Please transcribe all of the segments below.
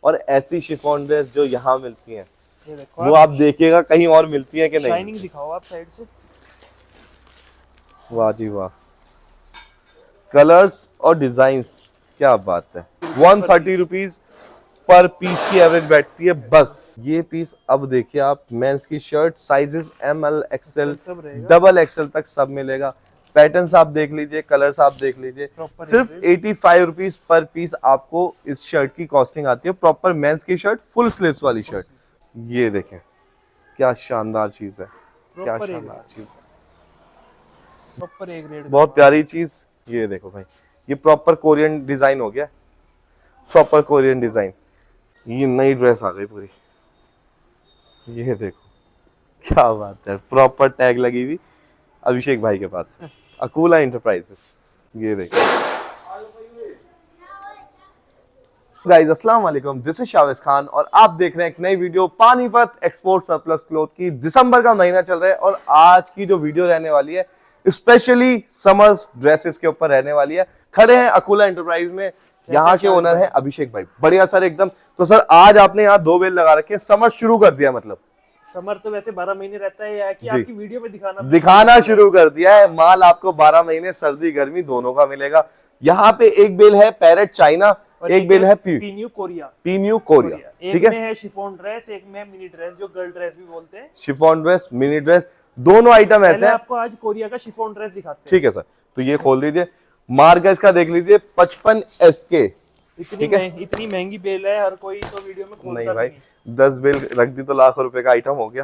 और ऐसी chiffon dress जो यहाँ मिलती हैं ये देखो वो आप देखिएगा कहीं और मिलती है कि नहीं। शाइनिंग दिखाओ आप साइड से। वाह जी वाह, कलर्स और डिजाइन्स, क्या बात है। 130 रुपीज पर पीस की एवरेज बैठती है बस। ये पीस अब देखिए आप, मेंस की शर्ट साइजेस ML XL सब रहेगा। डबल XL तक सब मिलेगा। पैटर्न्स आप देख लीजिए, कलर्स आप देख लीजिए। Proper सिर्फ rate। 85 रुपीज पर पीस आपको इस शर्ट की कॉस्टिंग आती है। प्रॉपर मेंस की शर्ट, फुल स्लीव्स वाली शर्ट। ये देखें क्या शानदार चीज है, क्या Proper एक शानदार चीज है, प्रॉपर एक रेट। बहुत प्यारी चीज। ये देखो भाई, ये प्रॉपर कोरियन डिजाइन हो गया, प्रॉपर कोरियन डिजाइन। ये नई ड्रेस आ गई पूरी, ये देखो क्या बात है। प्रॉपर टैग लगी हुई अभिषेक भाई के पास, अकूला एंटरप्राइजेस। ये देखो गाइस, अस्सलाम वालेकुम, दिस इज शावेज खान और आप देख रहे हैं एक नई video Panipat export surplus cloth की। दिसंबर का महीना चल रहा है और आज की जो वीडियो रहने वाली है स्पेशली समर्स ड्रेसेस के ऊपर रहने वाली है। खड़े हैं अकूला एंटरप्राइज में, यहाँ के ओनर हैं अभिषेक भाई। बढ़िया सर एकदम। तो सर आज आपने यहाँ 2 बेल लगा रखे हैं, समर शुरू कर दिया मतलब? समर तो वैसे 12 महीने रहता है, या कि जी। आपकी वीडियो में दिखाना शुरू कर दिया है। माल आपको 12 महीने सर्दी गर्मी दोनों का मिलेगा। यहाँ पे एक बेल है पैरेट चाइना, एक बेल है पीन्यू कोरिया। पीन्यू कोरिया, ठीक एक में है। है शिफॉन ड्रेस, एक में मिनी ड्रेस जो गर्ल ड्रेस भी बोलते हैं। शिफॉन ड्रेस, मिनी ड्रेस, दोनों आइटम ऐसे हैं। आपको आज कोरिया का शिफॉन ड्रेस दिखाते हैं। ठीक है सर, तो ये खोल दीजिए। मार्का इसका देख लीजिए 55 SK। इतनी महंगी बेल है, हर कोई तो वीडियो में खोलता नहीं भाई, 10 बेल रख दी तो लाख रुपए का आइटम हो गया।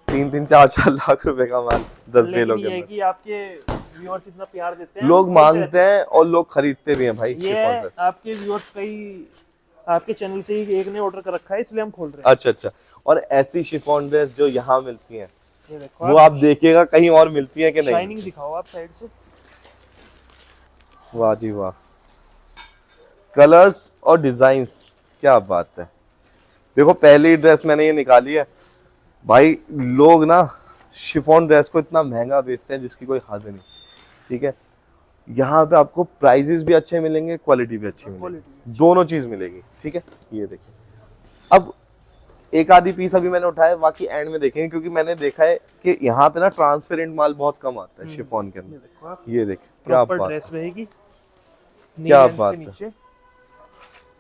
3-3, 4-4 लाख रुपए का माल 10 बेलों के अंदर। कि आपके व्यूअर्स इतना प्यार देते हैं, लोग मांगते हैं और लोग खरीदते भी हैं भाई। ये आपके व्यूअर्स कई आपके चैनल से ही एक ने ऑर्डर कर रखा है, इसलिए हम खोल रहे हैं। अच्छा अच्छा। और ऐसी शिफॉन ड्रेस जो यहाँ मिलती हैं ये देखो वो आप देखिएगा कहीं और मिलती है कि नहीं। शाइनिंग दिखाओ आप साइड से। वाह जी वाह, कलर्स और डिजाइन्स, क्या बात है। देखो पहली ड्रेस मैंने ये निकाली है भाई। लोग ना शिफॉन ड्रेस को इतना महंगा बेचते हैं जिसकी कोई हद नहीं, ठीक है। यहाँ पे आपको प्राइजेस भी अच्छे मिलेंगे, क्वालिटी भी अच्छी मिलेगी, दोनों चीज मिलेगी, ठीक है। ये देखिए, अब एक आधी पीस अभी मैंने उठाया, बाकी एंड में देखेंगे क्योंकि मैंने देखा है कि यहाँ पे ना ट्रांसपेरेंट माल बहुत कम आता है शिफॉन के अंदर। ये देखिए क्या बात, ड्रेस रहेगी, क्या बात है,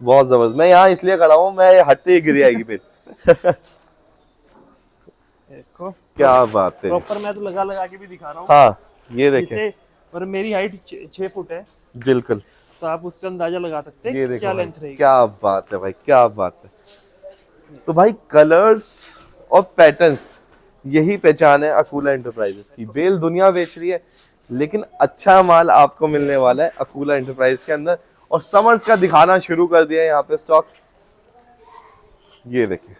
बहुत जबरदस्त। मैं यहाँ इसलिए खड़ा हूँ, मैं हटते ही गिर जाएगी फिर। देखो क्या बात है, प्रॉपर मैं तो लगा के भी दिखा रहा हूँ। हाँ ये देखें, और मेरी हाइट 6 फुट है, बिल्कुल, तो आप उससे अंदाजा लगा सकते हैं क्या लेंथ रहेगी। क्या बात है भाई, क्या बात है। तो भाई कलर्स और पैटर्न्स, यही पहचान है अकूला एंटरप्राइजेस की। बेल दुनिया बेच रही है लेकिन अच्छा माल आपको मिलने वाला है अकूला एंटरप्राइज के अंदर। और समर्स का दिखाना शुरू कर दिया है यहाँ पे स्टॉक। ये देखिए,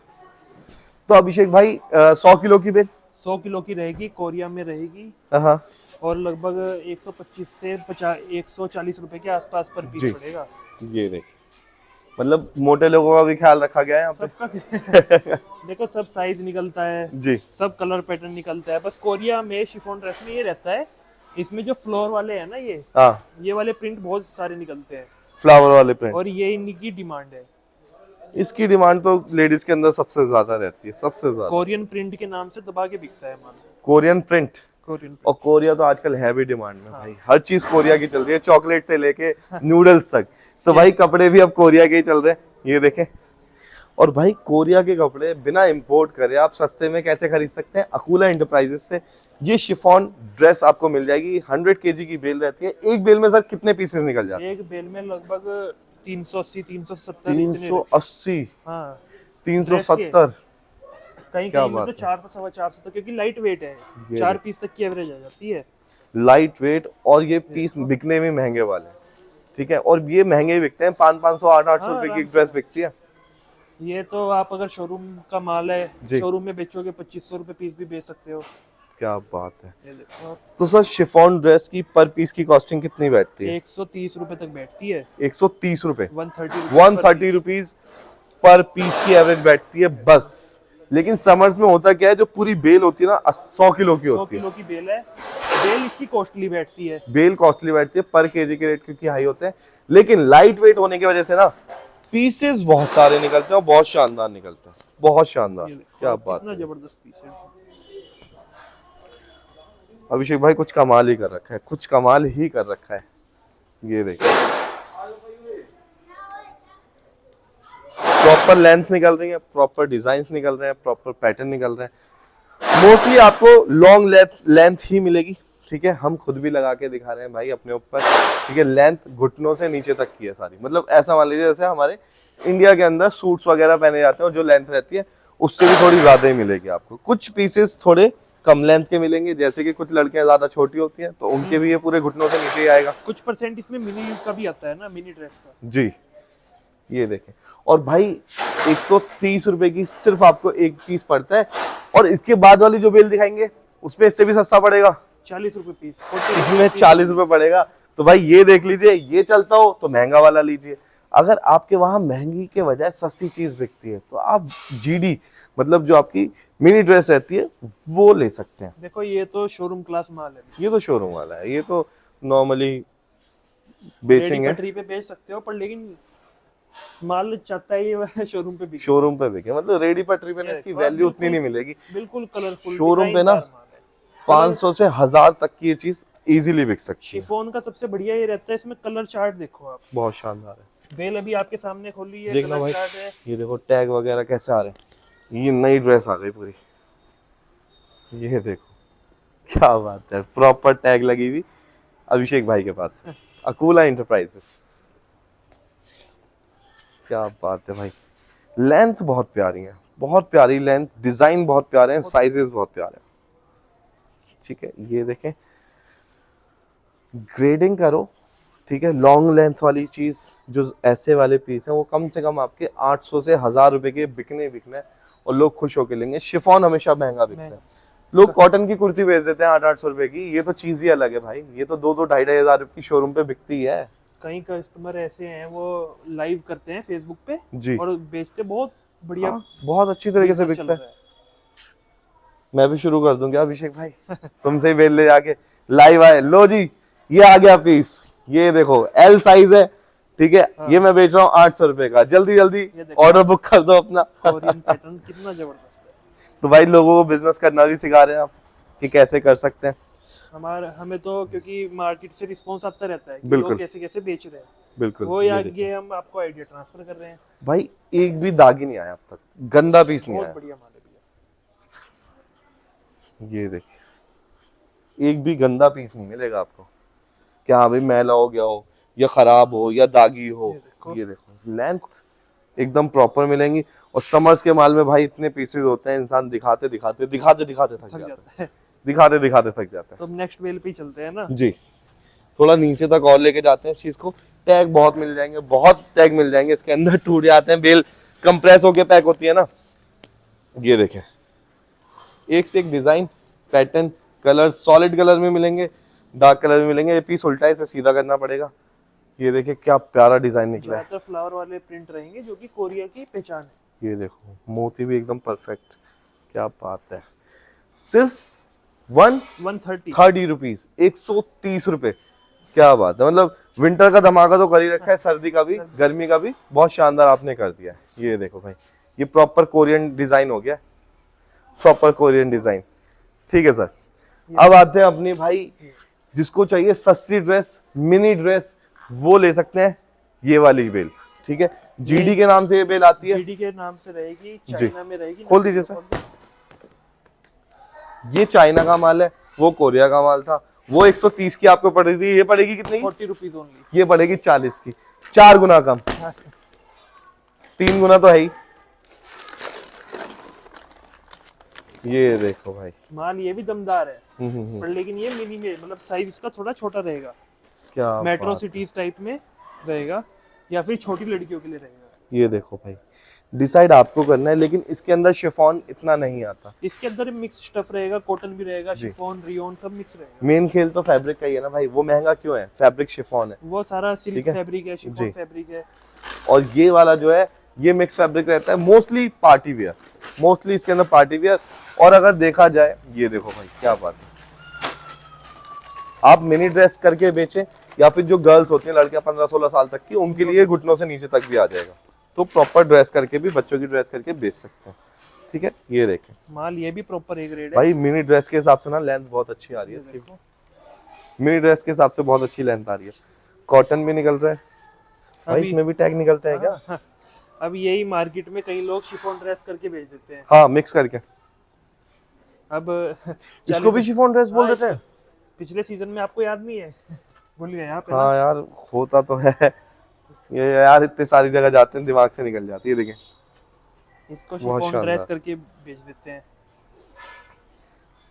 तो अभिषेक भाई 100 किलो की बेल 100 किलो की रहेगी, कोरिया में रहेगी। हाँ, और लगभग 125 से 140 रुपए के आसपास पर पीस पड़ेगा। ये देखिए, मतलब मोटे लोगों का भी ख्याल रखा गया है यहाँ पे। देखो सब साइज निकलता है जी, सब कलर पैटर्न निकलता है। बस कोरिया में शिफॉन ड्रेस में ये रहता है, इसमें जो फ्लोर वाले हैं ना, ये वाले प्रिंट बहुत सारे निकलते हैं, फ्लावर वाले प्रिंट। और ये इनकी डिमांड है। इसकी डिमांड तो लेडीज के अंदर सबसे ज्यादा रहती है, सबसे ज्यादा। कोरियन प्रिंट के नाम से दबा के बिकता है माल। कोरियन प्रिंट, कोरियन और कोरिया तो आजकल है भी डिमांड में भाई। हर चीज कोरिया की चल रही है, चॉकलेट से लेके नूडल्स तक। तो भाई कपड़े भी अब कोरिया के ही चल रहे हैं, ये देखें। और भाई कोरिया के कपड़े बिना इंपोर्ट करे आप सस्ते में कैसे खरीद सकते हैं? अकूला एंटरप्राइजेस से ये शिफॉन ड्रेस आपको मिल जाएगी। 100 kg की बेल रहती है। एक बेल में सर कितने पीसेस निकल जाते हैं? एक बेल में लगभग 380 370 380, हाँ 370, कहीं कहीं में तो 400 सवा 400 तक, क्योंकि लाइट वेट है। 4 पीस तक की एवरेज आ जाती है। लाइट वेट, और ये पीस बिकने में महंगे वाले हैं, ठीक है। और ये महंगे ही बिकते हैं, 500 800 रुपए की ड्रेस बिकती है। ये तो आप अगर शोरूम का माल है, शोरूम में बेचोगे 2500 रुपए पीस भी बेच सकते हो। क्या बात है। ये देखो, तो सर शिफॉन ड्रेस की पर पीस की कॉस्टिंग कितनी बैठती है? 130 रुपए तक बैठती है। 130 रुपए, 130 रुपीज पर पीस की एवरेज बैठती है बस। लेकिन समर्स में होता क्या है, जो पूरी बेल होती है ना 100 किलो की होती है। 100 किलो की बेल है। बेल इसकी कॉस्टली बैठती है। बेल कॉस्टली बैठती है, पर केजी के रेट क्योंकि हाई होते हैं। लेकिन लाइट वेट होने की वजह से ना पीसेस बहुत सारे निकलते हैं और बहुत शानदार निकलते हैं, बहुत शानदार। ये देखो, क्या बात कितना है, जबरदस्त पीस है। अभिषेक भाई कुछ कमाल ही कर रखा है, कुछ कमाल ही कर रखा है। ये देखो प्रॉपर लेंथ निकल रही है, प्रॉपर डिजाइन्स निकल रहे हैं, प्रॉपर पैटर्न निकल रहे हैं। मोस्टली आपको लॉन्ग लेंथ ही मिलेगी, ठीक है। हम खुद भी लगा के दिखा रहे हैं भाई अपने ऊपर, ठीक है। लेंथ घुटनों से नीचे तक की है सारी, मतलब ऐसा मान लीजिए जैसे हमारे इंडिया के अंदर सूट्स वगैरह पहने जाते हैं और जो लेंथ रहती है उससे भी थोड़ी ज्यादा ही मिलेगी आपको। कुछ पीसेस थोड़े कम लेंथ के मिलेंगे, जैसे कि कुछ लड़कियां ज्यादा छोटी होती हैं तो उनके भी ये पूरे घुटनों से नीचे ही आएगा। कुछ परसेंट इसमें मिनी का भी आता है ना, मिनी ड्रेस का। जी ये देखें, और भाई 130 रुपए की सिर्फ आपको एक पीस पड़ता है, और इसके बाद वाली जो बिल दिखाएंगे उसमें इससे भी सस्ता पड़ेगा, 40 रुपए पीस, इसमें 40 रुपए पड़ेगा। तो भाई ये देख लीजिए, ये चलता हो तो महंगा वाला लीजिए। अगर आपके वहां महंगी के बजाय सस्ती चीज बिकती है तो आप जीडी मतलब जो आपकी मिनी ड्रेस रहती है वो ले सकते हैं। देखो ये तो शोरूम क्लास माल है, ये तो शोरूम वाला है, ये तो नॉर्मली बेचेंगे, पटरी पे बेच सकते हो, पर लेकिन माल चाहता है ये शोरूम पे बिके। शोरूम पे बिके, मतलब रेडी पटरी पे ना इसकी वैल्यू उतनी नहीं मिलेगी। बिल्कुल कलरफुल शोरूम पे ना 500 से 1000 तक की ये चीज इजीली बिक सकती है। शिफॉन का सबसे बढ़िया ये रहता है, इसमें कलर चार्ट देखो आप, बहुत शानदार है। बेल अभी आपके सामने खोली है, देखना कलर भाई, चार्ट है। ये देखो टैग वगैरह कैसे आ रहे हैं, ये नई ड्रेस आ गई पूरी। ये देखो क्या बात है, प्रॉपर टैग लगी हुई अभिषेक भाई के पास, अकूला एंटरप्राइजेस। क्या बात है भाई, लेंथ बहुत प्यारी है, बहुत प्यारी लेंथ, डिजाइन बहुत प्यारे हैं, साइजेस बहुत प्यारे हैं, ठीक है। ये देखें, ग्रेडिंग करो, ठीक है। लॉन्ग लेंथ वाली चीज जो ऐसे वाले पीस हैं वो कम से कम आपके 800 से 1000 रुपए के बिकने हैं, और लोग खुश होके लेंगे। शिफॉन हमेशा महंगा बिकता है, लोग कॉटन की कुर्ती बेच देते हैं 800 रुपए की, ये तो चीज ही अलग है भाई, ये तो 2-2 2,500 रुपए की शोरूम पे बिकती है। कई कस्टमर ऐसे हैं वो लाइव करते हैं फेसबुक पे जी, और बेचते बहुत बढ़िया, बहुत अच्छी तरीके से बिकता है। मैं भी शुरू कर दूंगा अभिषेक भाई, तुमसे ही बेल ले जाके, लाइव आए, लो जी ये आ गया पीस, ये देखो एल साइज है, ठीक है। हाँ। ये मैं बेच रहा हूँ 800 रुपए का, जल्दी जल्दी ऑर्डर बुक कर दो अपना। कोरियन पैटर्न कितना जबरदस्त है। तो भाई लोगों को बिजनेस करना भी सिखा रहे हैं आप कि कैसे कर सकते हैं। हमें तो क्योंकि मार्केट से रिस्पांस आता रहता है कि बिल्कुल। लोग कैसे कैसे बेच रहे हैं, बिल्कुल, वो ये आगे हम आपको आइडिया ट्रांसफर कर रहे हैं। भाई एक भी दाग ही नहीं आया अब तक, गंदा पीस नहीं बहुत आया। बढ़िया माल है भैया। ये देखिए, एक भी गंदा पीस नहीं मिलेगा आपको, क्या हाँ भाई मैला हो गया हो या खराब हो या दागी हो। ये देखो लेंथ एकदम प्रॉपर मिलेंगी, और समर्स के माल में भाई इतने पीसेस होते हैं, इंसान दिखाते दिखाते थक जाता है, दिखाते दिखाते थक जाता है। तो नेक्स्ट बेल पे ही चलते हैं ना जी, थोड़ा नीचे तक और लेके जाते हैं इस चीज को। टैग बहुत मिल जाएंगे, बहुत टैग मिल जाएंगे, इसके अंदर टूट जाते हैं, बेल कंप्रेस होके पैक होती है ना। ये देखें, एक से एक design, pattern, colour, solid colour में मिलेंगे, डार्क कलर में मिलेंगे। ये पीस उल्टा है, इसे सीधा करना पड़ेगा। ये देखिए क्या प्यारा डिजाइन निकला है। ज्यादातर फ्लावर वाले प्रिंट रहेंगे जो कि कोरिया की पहचान है। ये देखो मोती भी एकदम परफेक्ट, क्या बात है। सिर्फ 130 रुपीज, 130 रुपए, क्या बात है। मतलब विंटर का धमाका तो कर ही रखा है, सर्दी का भी, गर्मी का भी बहुत शानदार आपने कर दिया है। ये देखो भाई, ये प्रॉपर कोरियन डिजाइन हो गया, प्रॉपर कोरियन डिजाइन, ठीक है सर। अब आते हैं अपनी भाई, जिसको चाहिए सस्ती ड्रेस, मिनी ड्रेस, वो ले सकते हैं ये वाली बेल, ठीक है। जीडी के नाम से ये बेल आती है, जीडी के नाम से रहेगी, चाइना में रहेगी। खोल दीजिए सर। ये चाइना का माल है, वो कोरिया का माल था। वो 130 की आपको पड़ रही थी, ये पड़ेगी कितनी? 40 रुपीज ओनली। ये पड़ेगी 40 की, 4 गुना कम, 3 गुना तो है ही। ये देखो भाई, माल ये भी दमदार है, पर लेकिन ये मिनी में, मतलब साइज इसका थोड़ा छोटा रहेगा, क्या मेट्रो सिटीज टाइप में रहेगा, या फिर छोटी लड़कियों के लिए रहेगा। ये देखो भाई, डिसाइड आपको करना है, लेकिन इसके अंदर शिफॉन इतना नहीं आता। इसके अंदर मिक्स स्टफ रहेगा, कॉटन भी रहेगा, शिफॉन, रियोन सब मिक्स रहेगा। मेन खेल तो फैब्रिक का ही है ना भाई, वो महंगा क्यों है? फैब्रिक शिफॉन है, वो सारा सिल्क फैब्रिक है, शिफॉन फैब्रिक है। और ये वाला जो है ये मिक्स फैब्रिक रहता है, मोस्टली पार्टी वियर, मोस्टली इसके अंदर पार्टी वियर। और अगर देखा जाए, ये देखो भाई क्या बात है, आप मिनी ड्रेस करके बेचें, या फिर जो गर्ल्स होती हैं, लड़कियां 15-16 साल तक की, उनके लिए घुटनों से नीचे तक भी आ जाएगा। तो प्रॉपर ड्रेस करके भी, बच्चों की ड्रेस करके बेच सकते हैं। ठीक है, ये देखें माल, ये भी प्रॉपर ए ग्रेड है भाई। मिनी ड्रेस के हिसाब से ना लेंथ बहुत अच्छी आ रही है इसकी, मिनी ड्रेस के हिसाब से बहुत अच्छी लेंथ आ रही है। कॉटन भी निकल रहा है भाई, इसमें भी टैग निकलते हैं क्या? हाँ, अब यही मार्केट में कई लोग शिफॉन ड्रेस करके बेच देते हैं। हाँ, मिक्स करके। अब इसको भी शिफॉन ड्रेस बोल देते हैं? पिछले सीजन में आपको याद नहीं है? भूल गए आप? हाँ यार, होता तो है ये यार, इतने सारी जगह जाते हैं दिमाग से निकल जाती है। देखें, इसको शिफॉन ड्रेस करके बेच देते हैं।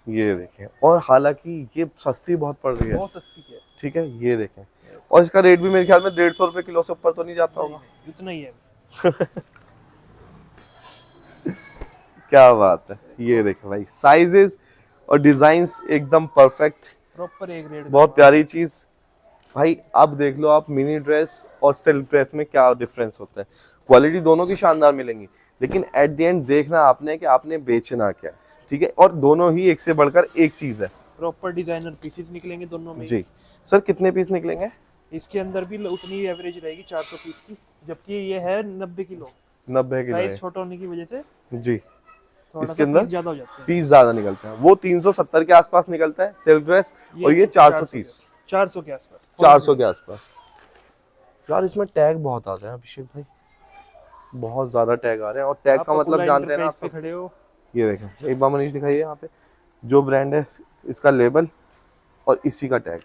ये देखें, और हालांकि ये सस्ती बहुत पड़ रही है, बहुत सस्ती है। ठीक है, ये देखें, और इसका रेट भी मेरे ख्याल में 150 रुपए किलो से ऊपर तो नहीं जाता होगा। इतना ही है। क्या बात है, ये देखें भाई, साइजेस और डिजाइन्स एकदम परफेक्ट, प्रॉपर ए ग्रेड, बहुत प्यारी चीज भाई। अब देख लो आप, मिनी ड्रेस और सिल्क ड्रेस में क्या डिफरेंस होता है। क्वालिटी दोनों की शानदार मिलेंगी, लेकिन एट द एंड देखना आपने कि आपने बेचना क्या है। ठीक है, और दोनों ही एक से बढ़कर एक चीज है। प्रॉपर डिजाइनर पीसेस निकलेंगे दोनों में। जी सर, कितने पीस निकलेंगे? इसके अंदर भी उतनी एवरेज रहेगी 400 पीस की, जबकि ये है 90 किलो। 90 किलो साइज छोटा होने की वजह से जी, इसके अंदर पीस ज्यादा हो जाते हैं। पीस ज्यादा निकलते हैं। वो 370 के आसपास निकलता है सिल्क ड्रेस, और ये 430, 400 के आसपास, 400 के आसपास। यार इसमें टैग बहुत आते हैं अभिषेक भाई, बहुत ज्यादा टैग आ रहे हैं। और टैग का मतलब जानते हैं ना आप, खड़े हो। ये देखें, एक बार मनीष दिखाइए यहाँ पे, जो ब्रांड है इसका लेबल और इसी का टैग।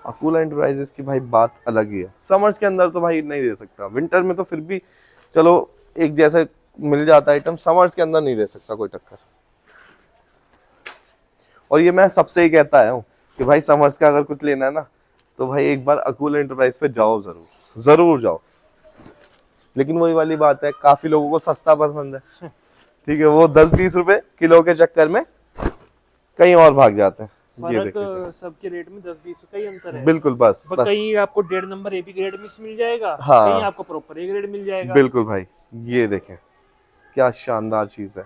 अकूला एंटरप्राइजेस की भाई बात अलग ही है। समर्स के अंदर तो भाई नहीं दे सकता, विंटर में तो फिर भी चलो एक जैसे मिल जाता है आइटम, समर्स के अंदर नहीं दे सकता कोई टक्कर। और ये मैं सबसे ही कहता है हूँ कि भाई समर्स का अगर कुछ लेना है ना, तो भाई एक बार अकूला एंटरप्राइज पे जाओ, जरूर जाओ। लेकिन वही वाली बात है, काफी लोगों को सस्ता पसंद है, ठीक है, वो 10-20 रुपए किलो के चक्कर में कहीं और भाग जाते हैं। फर्क सबके रेट में 10-20 का ही अंतर है। बिल्कुल, बस कहीं आपको 1.5 नंबर एबी ग्रेड मिक्स मिल जाएगा, हाँ, कहीं आपको प्रॉपर ए ग्रेड मिल जाएगा। बिल्कुल भाई, ये देखें क्या शानदार चीज है,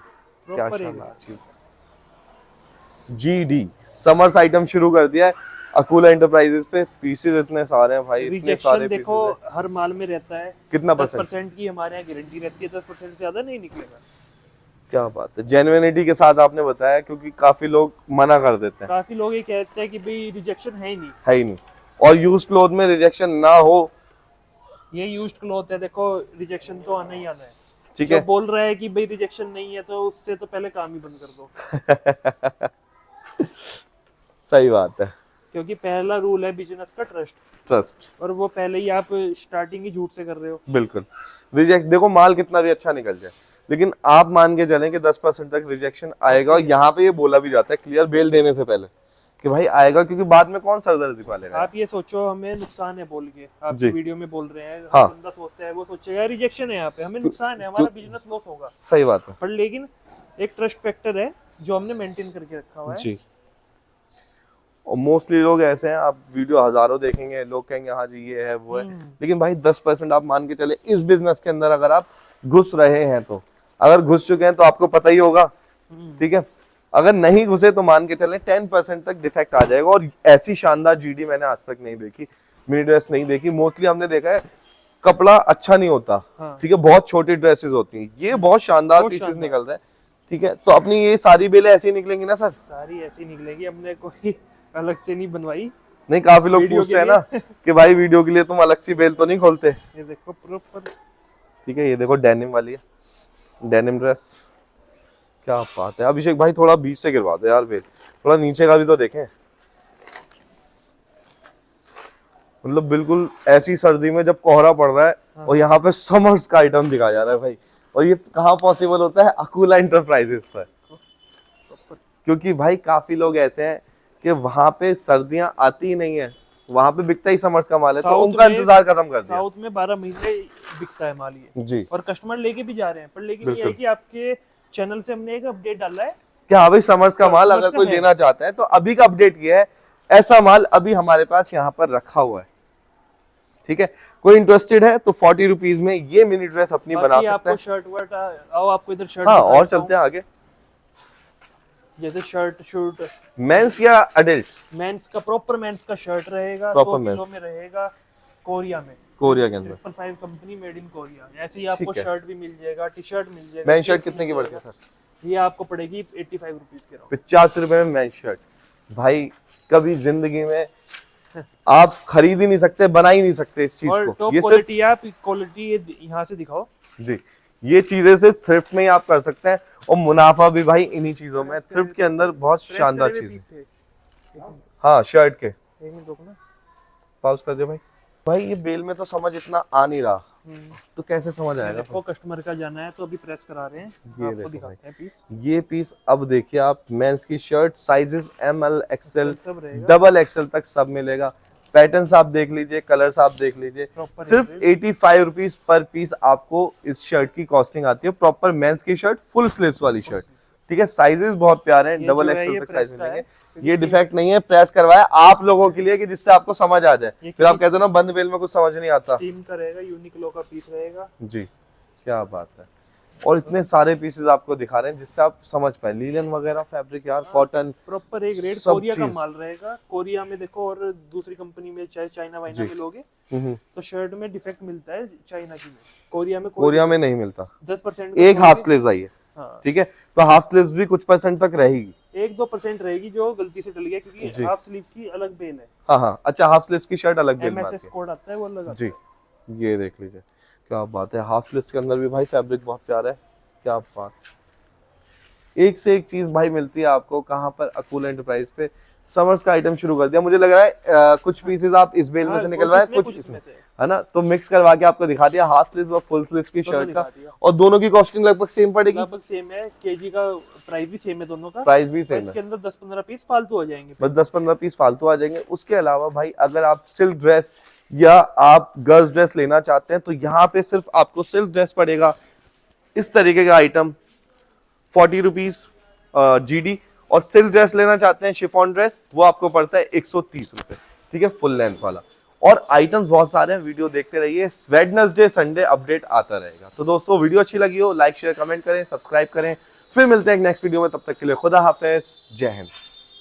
क्या शानदार चीज है। जीडी समर्स आइटम शुरू कर दिया है अकूला एंटरप्राइजेस पे। पीसेस इतने सारे हैं भाई, इतने सारे देखो हर माल में रहता है। कितना 10% की हमारे यहाँ गारंटी रहती है, 10% से ज्यादा नहीं निकलेगा। क्या बात है, जेन्युइनिटी के साथ आपने बताया, क्योंकि काफी लोग मना कर देते हैं। काफी लोग ये कहते हैं कि भाई रिजेक्शन है ही नहीं, है ही नहीं। और यूज्ड क्लॉथ में रिजेक्शन ना हो, ये यूज्ड क्लॉथ है, देखो रिजेक्शन तो आना ही आना है। ठीक है, बोल रहा है कि भाई रिजेक्शन नहीं है, तो उससे तो पहले काम ही बंद कर दो। सही बात है, क्योंकि पहला रूल है बिजनेस का ट्रस्ट, और वो पहले ही आप स्टार्टिंग ही झूठ से कर रहे हो। बिल्कुल। रिजेक्ट देखो, माल कितना भी अच्छा निकल जाए, लेकिन आप मान के चलें कि 10% तक रिजेक्शन आएगा। और यहाँ पे ये बोला भी जाता है क्लियर बेल देने से पहले कि भाई आएगा, क्योंकि बाद में कौन सरदर्द दिखा लेगा। आप ये सोचो हमें नुकसान है बोल के, आप वीडियो में बोल रहे हैं, हाँ, बंदा सोचता है, वो सोचेगा रिजेक्शन है, यहाँ पे हमें नुकसान है, हमारा बिजनेस लॉस होगा। सही बात है, पर लेकिन एक ट्रस्ट फैक्टर है जो हमने मेंटेन करके रखा हुआ है जी। और मोस्टली लोग ऐसे हैं, आप वीडियो हजारों देखेंगे, लोग कहेंगे हाँ जी ये है वो है, लेकिन भाई 10% आप मान के चले इस बिजनेस के अंदर अगर आप घुस रहे हैं, तो अगर घुस चुके हैं तो आपको पता ही होगा, ठीक है। अगर नहीं घुसे तो मान के चले 10% तक डिफेक्ट आ जाएगा। और ऐसी शानदार जीडी मैंने आज तक नहीं देखी, मिनी ड्रेस नहीं देखी। मोस्टली हमने देखा है कपड़ा अच्छा नहीं होता, ठीक है, बहुत छोटी ड्रेसेस होती हैं। ये बहुत शानदार पीसेस निकल रहे हैं, ठीक है। तो अपनी ये सारी बेलें ऐसी निकलेंगी ना सर? सारी ऐसी निकलेगी, हमने कोई अलग से नहीं बनवाई। नहीं, काफी लोग पूछते हैं ना कि भाई वीडियो के लिए तुम अलग सी बेल तो नहीं खोलते? ये देखो प्रॉपर, ठीक है, ये देखो डेनिम वाली है, डेनिम ड्रेस, क्या बात है। अभिषेक भाई थोड़ा बीच से गिरवा दो यार बेल, थोड़ा नीचे का भी तो देखें। मतलब बिल्कुल ऐसी सर्दी में जब कोहरा पड़ रहा है, और यहाँ पे समर्स का आइटम दिखाया जा रहा है भाई। और ये कहाँ पॉसिबल होता है? अकूला एंटरप्राइजेस पर, क्योंकि भाई काफी लोग ऐसे हैं कि वहां पे सर्दियां आती ही नहीं है, वहां पे बिकता ही समर्स का माल है, तो उनका इंतजार खत्म कर दिया। साउथ में 12 महीने बिकता है माल ये जी, और कस्टमर लेके भी जा रहे हैं। पर लेकिन ये है कि आपके चैनल से हमने एक अपडेट डाला है कि हाँ भाई समर्स का माल अगर कोई लेना चाहता है तो अभी का अपडेट ये है, ऐसा माल अभी हमारे पास यहाँ पर रखा हुआ है, ठीक है। कोई इंटरेस्टेड है तो 40 रुपीज में ये मिनी ड्रेस अपनी बना सकते हैं। शर्ट वर्ट आओ, आपको इधर शर्ट, हाँ, और चलते हैं आगे। जैसे शर्ट शूट मेंस या एडल्ट? मेंस का, प्रॉपर मेंस का शर्ट रहेगा, 100 किलो में रहेगा, कोरिया कोरिया के अंदर 555 कंपनी मेड इन कोरिया। ऐसे ही आपको ठीक है। शर्ट भी मिल जाएगा, टी शर्ट मिल जाएगा। मैन शर्ट जींस कितने की मिल पड़ती है जाएगा। सर? ये आपको पड़ेगी 85 रुपीज के राउंड। 50 रुपए में मैन शर्ट। भाई कभी जिंदगी में आप खरीद ही नहीं सकते, बना ही नहीं सकते इस चीज और को। टॉप ये सिर्फ क्वालिटी आप क्वालिटी ये यहाँ से दिखाओ। जी, ये चीजें सिर्फ थ्रिफ्ट में ही आप कर सकते हैं, और मुनाफा भी भाई इन्हीं चीजों में। थ्रिफ्ट के अंदर बहुत शानदार चीज है। हाँ शर्ट के एक मिनट रुको ना। पॉज कर दे भाई। भाई ये बेल में तो समझ इतना आ नहीं रहा, तो कैसे समझ आएगा? देखो कस्टमर का जाना है तो अभी प्रेस करा रहे हैं, ये आपको देखो दिखाते हैं पीस। ये पीस अब देखिए आप, मेंस की शर्ट साइजेस ML XL सब रहेगा। डबल XL तक सब मिलेगा। पैटर्न्स आप देख लीजिए, कलर्स आप देख लीजिए। Proper सिर्फ rate। 85 रुपीज पर पीस आपको इस शर्ट की कॉस्टिंग आती है। प्रॉपर मेंस की शर्ट, फुल स्लीव्स वाली शर्ट, ठीक है। साइजेस बहुत प्यारे हैं, ये डबल जो है XL ये तक प्रेस साइज का है, मिलेंगे। क्योंकि ये डिफेक्ट नहीं है, प्रेस करवाया आप लोगों के लिए कि जिससे आपको समझ आ जाए। ये फिर आप कहते हो ना बंद बेल में कुछ समझ नहीं आता। टीम का रहेगा, यूनिक्लो का पीस रहेगा। जी क्या बात है। और इतने सारे पीसेस आपको दिखा रहे हैं जिससे आप समझ पाए। लीलन वगैरह फैब्रिक यार, कॉटन प्रॉपर एक रेट सब कोरिया का चीज। माल रहेगा। कोरिया में देखो, और दूसरी कंपनी में चाहे चाइना वाइना में लोगे तो शर्ट में डिफेक्ट मिलता है चाइना की में। कोरिया में नहीं मिलता। 10% एक हाफ स्लीव्स आई है, हाँ। ठीक है, तो हाफ स्लीव्स भी कुछ परसेंट तक रहेगी। 1-2% रहेगी जो गलती से डल गया, क्योंकि हाफ स्लीव्स की अलग बेल है। हाँ हाँ, अच्छा हाफ स्लीव्स की शर्ट अलग बेल में आती MSS कोड आता है वो अलग है। आता है। जी ये देख लीजिए क्या बात है। हाफ स्लीव्स के अंदर भी भाई फैब्रिक बहुत प्यारा है, क्या बात। एक से एक चीज भाई मिलती है आपको। कहाँ पर? अकूल एंटरप्राइज पे। समर्स का आइटम शुरू कर दिया। मुझे लग रहा है कुछ पीसेस आप इस बेल में से निकलवाए, कुछ इसमें से, है ना, तो मिक्स करवा के आपको दिखा दिया हाफ स्लीव्स और फुल स्लीव्स की शर्ट का। और दोनों की कॉस्टिंग लगभग सेम पड़ेगी। लगभग सेम है, केजी का प्राइस भी सेम है दोनों का। प्राइस भी सेम है। इसके अंदर 10-15 पीस फालतू आ जाएंगे। बस 10-15 पीस फालतू आ जाएंगे। उसके अलावा भाई अगर आप सिल्क ड्रेस या आप गर्ल्स ड्रेस लेना चाहते हैं तो यहाँ पे सिर्फ आपको सिल्क ड्रेस पड़ेगा इस तरीके का आइटम 40 रुपीज GD। और सिल्क ड्रेस लेना चाहते हैं शिफॉन ड्रेस, वो आपको पड़ता है 130 रुपए, ठीक है, फुल लेंथ वाला। और आइटम्स बहुत सारे हैं, वीडियो देखते रहिए। वेडनेसडे संडे अपडेट आता रहेगा। तो दोस्तों वीडियो अच्छी लगी हो लाइक शेयर कमेंट करें, सब्सक्राइब करें। फिर मिलते हैं एक नेक्स्ट वीडियो में, तब तक के लिए खुदा हाफिज, जय हिंद।